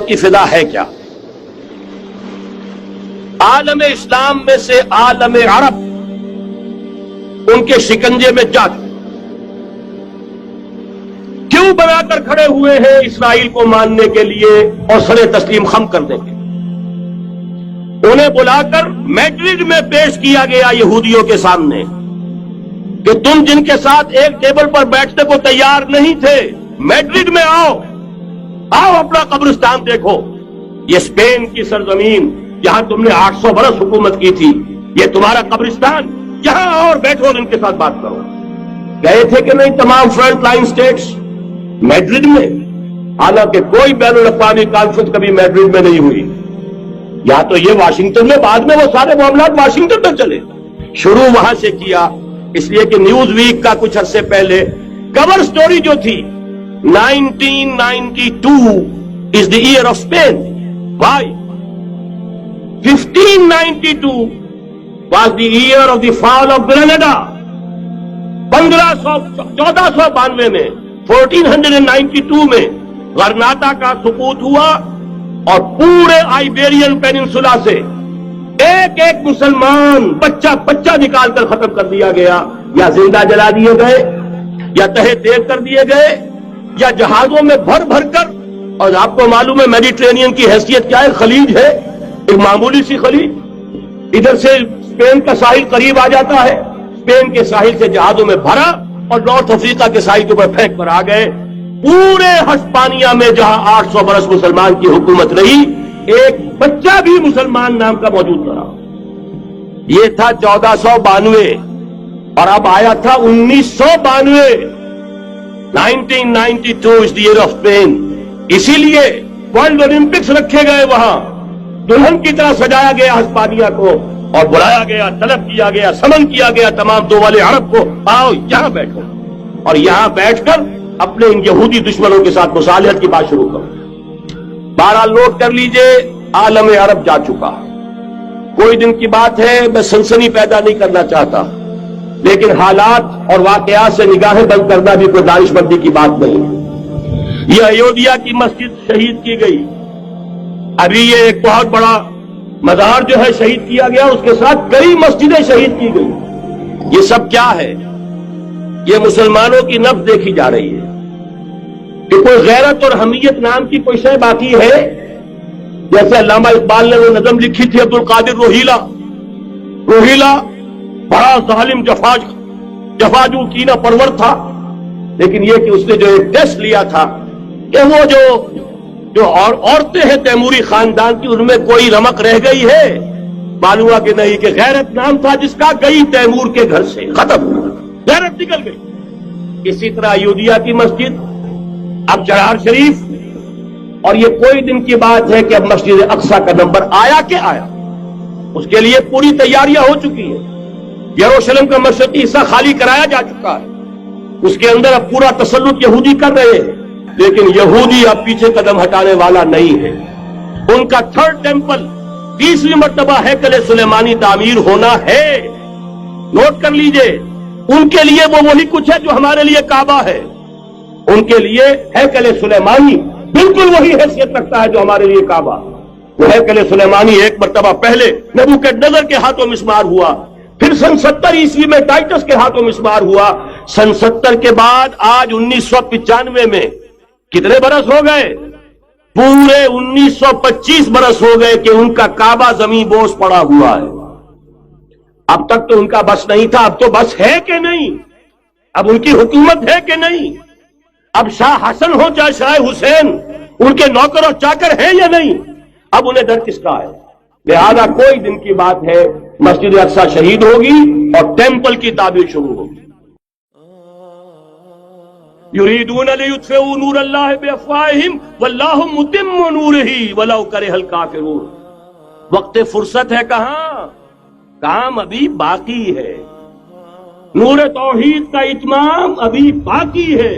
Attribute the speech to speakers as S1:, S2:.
S1: کی فضا ہے کیا؟ عالم اسلام میں سے عالم عرب ان کے شکنجے میں جا چکے، کیوں بنا کر کھڑے ہوئے ہیں اسرائیل کو ماننے کے لیے اور سر تسلیم خم کرنے کے لیے؟ انہیں بلا کر میڈرڈ میں پیش کیا گیا یہودیوں کے سامنے کہ تم جن کے ساتھ ایک ٹیبل پر بیٹھنے کو تیار نہیں تھے، میڈرڈ میں آؤ اپنا قبرستان دیکھو، یہ اسپین کی سرزمین جہاں تم نے 800 برس حکومت کی تھی، یہ تمہارا قبرستان، یہاں اور بیٹھو اور ان کے ساتھ بات کرو۔ گئے تھے کہ نہیں تمام فرنٹ لائن سٹیٹس میڈرڈ میں؟ حالانکہ کوئی بین الاقوامی کانفرنس کبھی میڈرڈ میں نہیں ہوئی، یا تو یہ واشنگٹن میں، بعد میں وہ سارے معاملات واشنگٹن میں چلے، شروع وہاں سے کیا، اس لیے کہ نیوز ویک کا کچھ عرصے پہلے کور سٹوری جو تھی 1992 is the year of Spain. Why? 1592 was the year of the fall of Granada. 1492 میں 1492 میں غرناطہ کا سقوط ہوا اور پورے آئیبیرین پیننسولا سے ایک ایک مسلمان بچہ نکال کر ختم کر دیا گیا، یا زندہ جلا دیے گئے، یا تہے تیز کر دیے گئے، یا جہازوں میں بھر بھر کر۔ اور آپ کو معلوم ہے میڈیٹرینین کی حیثیت کیا ہے؟ خلیج ہے، ایک معمولی سی خلیج، ادھر سے اسپین کا ساحل قریب آ جاتا ہے، اسپین کے ساحل سے جہازوں میں بھرا اور نارتھ افریقہ کے ساحل کے اوپر پھینک کر آ گئے۔ پورے ہسپانیہ میں جہاں 800 برس مسلمان کی حکومت رہی، ایک بچہ بھی مسلمان نام کا موجود نہ رہا۔ یہ تھا 1492 اور اب آیا تھا 1992۔ 1992 is the year of Spain۔ اسی لیے ورلڈ اولمپکس رکھے گئے، وہاں دلہن کی طرح سجایا گیا ہسپانیہ کو اور بلایا گیا، طلب کیا گیا، سمن کیا گیا تمام دول عرب کو، آؤ یہاں بیٹھو اور یہاں بیٹھ کر اپنے ان یہودی دشمنوں کے ساتھ مصالحت کی بات شروع کرو۔ بہرحال نوٹ کر لیجئے، عالم عرب جا چکا۔ کوئی دن کی بات ہے، میں سنسنی پیدا نہیں کرنا چاہتا، لیکن حالات اور واقعات سے نگاہیں بند کرنا بھی کوئی دانش مندی کی بات نہیں۔ یہ ایودھیا کی مسجد شہید کی گئی، ابھی یہ ایک بہت بڑا مزار جو ہے شہید کیا گیا، اس کے ساتھ کئی مسجدیں شہید کی گئی۔ یہ سب کیا ہے؟ یہ مسلمانوں کی نفس دیکھی جا رہی ہے کہ کوئی غیرت اور حمیت نام کی کوئی شے باقی ہے؟ جیسے علامہ اقبال نے وہ نظم لکھی تھی عبد القادر روہیلا بڑا ظالم جفاجو کینہ پرور تھا، لیکن یہ کہ اس نے جو ایک ٹیسٹ لیا تھا کہ وہ جو عورتیں ہیں تیموری خاندان کی، ان میں کوئی رمق رہ گئی ہے؟ معلوم ہوا کہ نہیں، کہ غیرت نام تھا جس کا، گئی تیمور کے گھر سے، ختم ہوا، غیرت نکل گئی۔ اسی طرح ایودھیا کی مسجد، اب چرار شریف، اور یہ کوئی دن کی بات ہے کہ اب مسجد اقصی کا نمبر آیا کہ آیا، اس کے لیے پوری تیاریاں ہو چکی ہیں۔ یروشلم کا مشرقی حصہ خالی کرایا جا چکا ہے، اس کے اندر اب پورا تسلط یہودی کر رہے ہیں، لیکن یہودی اب پیچھے قدم ہٹانے والا نہیں ہے۔ ان کا تھرڈ ٹیمپل 30ویں مرتبہ ہیکل سلیمانی تعمیر ہونا ہے۔ نوٹ کر لیجئے، ان کے لیے وہ وہی کچھ ہے جو ہمارے لیے کعبہ ہے، ان کے لیے ہیکل سلیمانی بالکل وہی حیثیت رکھتا ہے جو ہمارے لیے کعبہ۔ وہ ہیکل سلیمانی ایک مرتبہ پہلے نبوکدنضر کے ہاتھوں مسمار ہوا، پھر سن 70 عیسوی میں ٹائٹس کے ہاتھوں مسمار ہوا، سن 70 کے بعد آج 1995 میں کتنے برس ہو گئے؟ پورے 1925 برس ہو گئے کہ ان کا کعبہ زمین بوس پڑا ہوا ہے۔ اب تک تو ان کا بس نہیں تھا، اب تو بس ہے کہ نہیں؟ اب ان کی حکومت ہے کہ نہیں؟ اب شاہ حسن ہو چاہے شاہ حسین، ان کے نوکر اور چاکر ہیں یا نہیں؟ اب انہیں ڈر کس کا ہے؟ لہذا کوئی دن کی بات ہے، مسجد اقصی شہید ہوگی اور ٹیمپل کی تعمیر شروع ہوگی۔ یریدون لیطفئوا نور اللہ بافواہہم واللہ متم نورہ ولو کرہ الکافرون۔ وقت فرصت ہے کہاں؟ کام ابھی باقی ہے، نور توحید کا اتمام ابھی باقی ہے۔